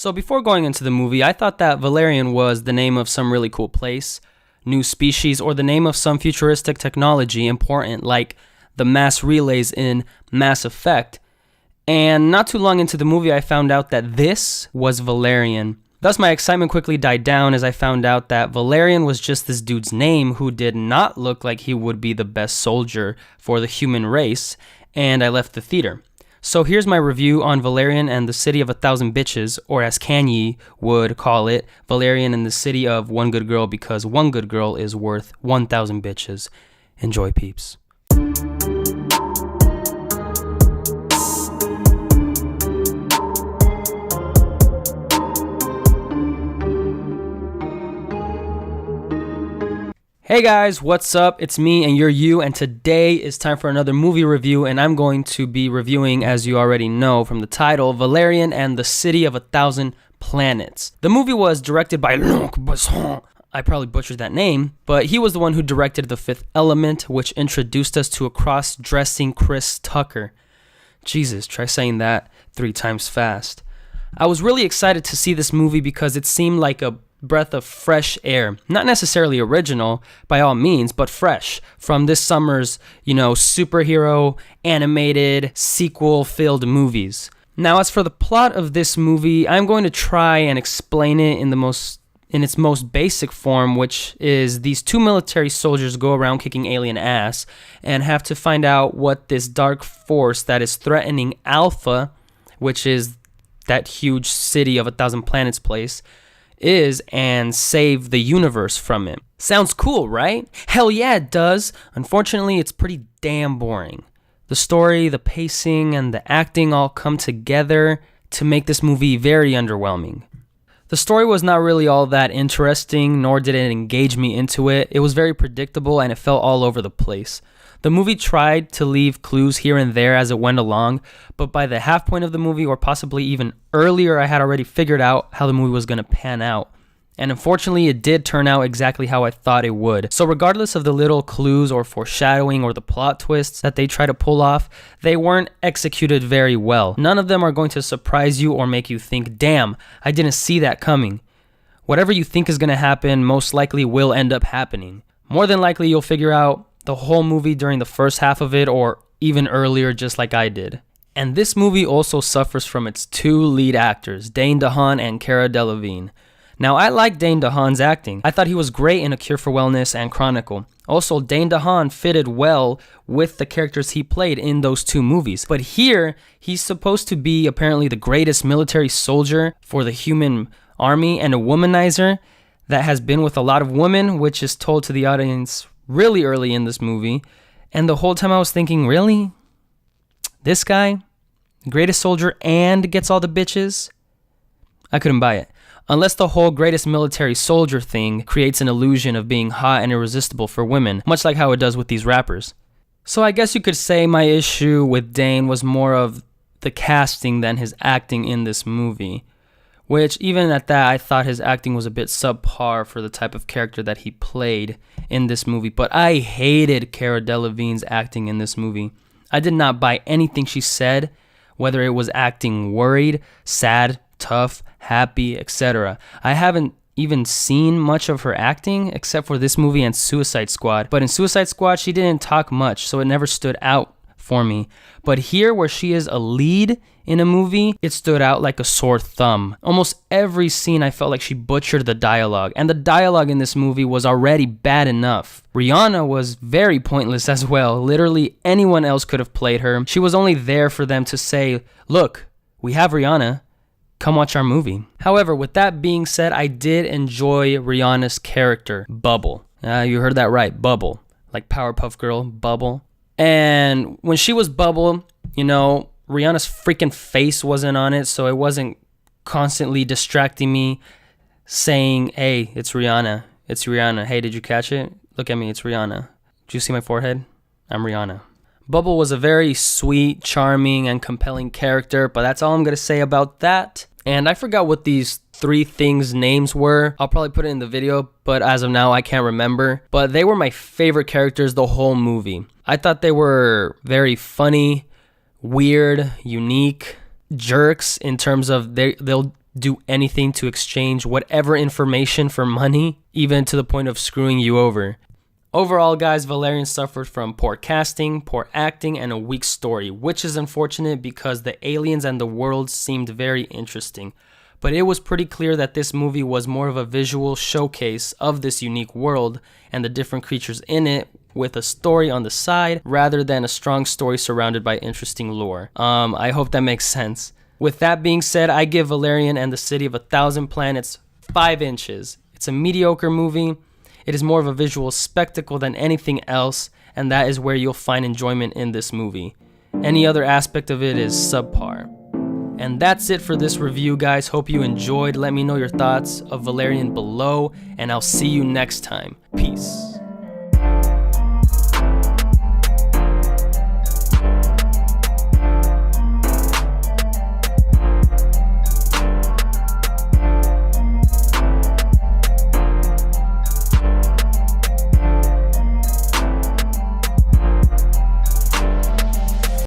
So before going into the movie, I thought that Valerian was the name of some really cool place, new species, or the name of some futuristic technology important like the mass relays in Mass Effect. And not too long into the movie, I found out that this was Valerian. Thus, my excitement quickly died down as I found out that Valerian was just this dude's name who did not look like he would be the best soldier for the human race, and I left the theater. So here's my review on Valerian and the City of a Thousand Bitches, or as Kanye would call it, Valerian and the City of One Good Girl, because one good girl is worth 1,000 bitches. Enjoy, peeps. Hey guys, what's up? It's me and you're you, and today is time for another movie review, and I'm going to be reviewing, as you already know from the title, Valerian and the City of a Thousand Planets. The movie was directed by Luc Besson. I probably butchered that name, but he was the one who directed The Fifth Element, which introduced us to a cross-dressing Chris Tucker. Jesus, try saying that 3 times fast. I was really excited to see this movie because it seemed like a breath of fresh air. Not necessarily original, by all means, but fresh from this summer's, superhero, animated, sequel-filled movies. Now, as for the plot of this movie, I'm going to try and explain it in its most basic form, which is these 2 military soldiers go around kicking alien ass and have to find out what this dark force that is threatening Alpha, which is that huge city of 1,000 planets place, is, and save the universe from it. Sounds cool, right? Hell yeah, it does. Unfortunately, it's pretty damn boring. The story, the pacing, and the acting all come together to make this movie very underwhelming. The story was not really all that interesting, nor did it engage me into it. It was very predictable and it felt all over the place. The movie tried to leave clues here and there as it went along, but by the half point of the movie, or possibly even earlier, I had already figured out how the movie was going to pan out. And unfortunately, it did turn out exactly how I thought it would. So regardless of the little clues or foreshadowing or the plot twists that they try to pull off, they weren't executed very well. None of them are going to surprise you or make you think, damn, I didn't see that coming. Whatever you think is going to happen most likely will end up happening. More than likely, you'll figure out the whole movie during the first half of it, or even earlier, just like I did. And this movie also suffers from its 2 lead actors, Dane DeHaan and Cara Delevingne. Now, I like Dane DeHaan's acting. I thought he was great in A Cure for Wellness and Chronicle. Also, Dane DeHaan fitted well with the characters he played in those 2 movies. But here, he's supposed to be apparently the greatest military soldier for the human army and a womanizer that has been with a lot of women, which is told to the audience really early in this movie. And the whole time I was thinking, really? This guy? Greatest soldier and gets all the bitches? I couldn't buy it. Unless the whole greatest military soldier thing creates an illusion of being hot and irresistible for women, much like how it does with these rappers. So I guess you could say my issue with Dane was more of the casting than his acting in this movie. Which, even at that, I thought his acting was a bit subpar for the type of character that he played in this movie. But I hated Cara Delevingne's acting in this movie. I did not buy anything she said, whether it was acting worried, sad, tough, happy, etc. I haven't even seen much of her acting except for this movie and Suicide Squad. But in Suicide Squad, she didn't talk much, so it never stood out for me. But here, where she is a lead in a movie, it stood out like a sore thumb. Almost every scene I felt like she butchered the dialogue, and the dialogue in this movie was already bad enough. Rihanna was very pointless as well. Literally anyone else could have played her. She was only there for them to say, look, we have Rihanna, come watch our movie. However, with that being said, I did enjoy Rihanna's character, Bubble. You heard that right, Bubble. Like Powerpuff Girl, Bubble. And when she was Bubble, Rihanna's freaking face wasn't on it, so it wasn't constantly distracting me saying, hey, it's Rihanna. It's Rihanna. Hey, did you catch it? Look at me, it's Rihanna. Did you see my forehead? I'm Rihanna. Bubble was a very sweet, charming, and compelling character, but that's all I'm going to say about that. And I forgot what these 3 things' names were. I'll probably put it in the video, but as of now, I can't remember. But they were my favorite characters the whole movie. I thought they were very funny, weird, unique, jerks in terms of they'll do anything to exchange whatever information for money, even to the point of screwing you over. Overall, guys, Valerian suffered from poor casting, poor acting, and a weak story, which is unfortunate because the aliens and the world seemed very interesting. But it was pretty clear that this movie was more of a visual showcase of this unique world and the different creatures in it, with a story on the side rather than a strong story surrounded by interesting lore. I hope that makes sense. With that being said, I give Valerian and the City of a Thousand Planets 5 inches. It's a mediocre movie. It is more of a visual spectacle than anything else, and that is where you'll find enjoyment in this movie. Any other aspect of it is subpar. And that's it for this review, guys. Hope you enjoyed. Let me know your thoughts of Valerian below, and I'll see you next time. Peace.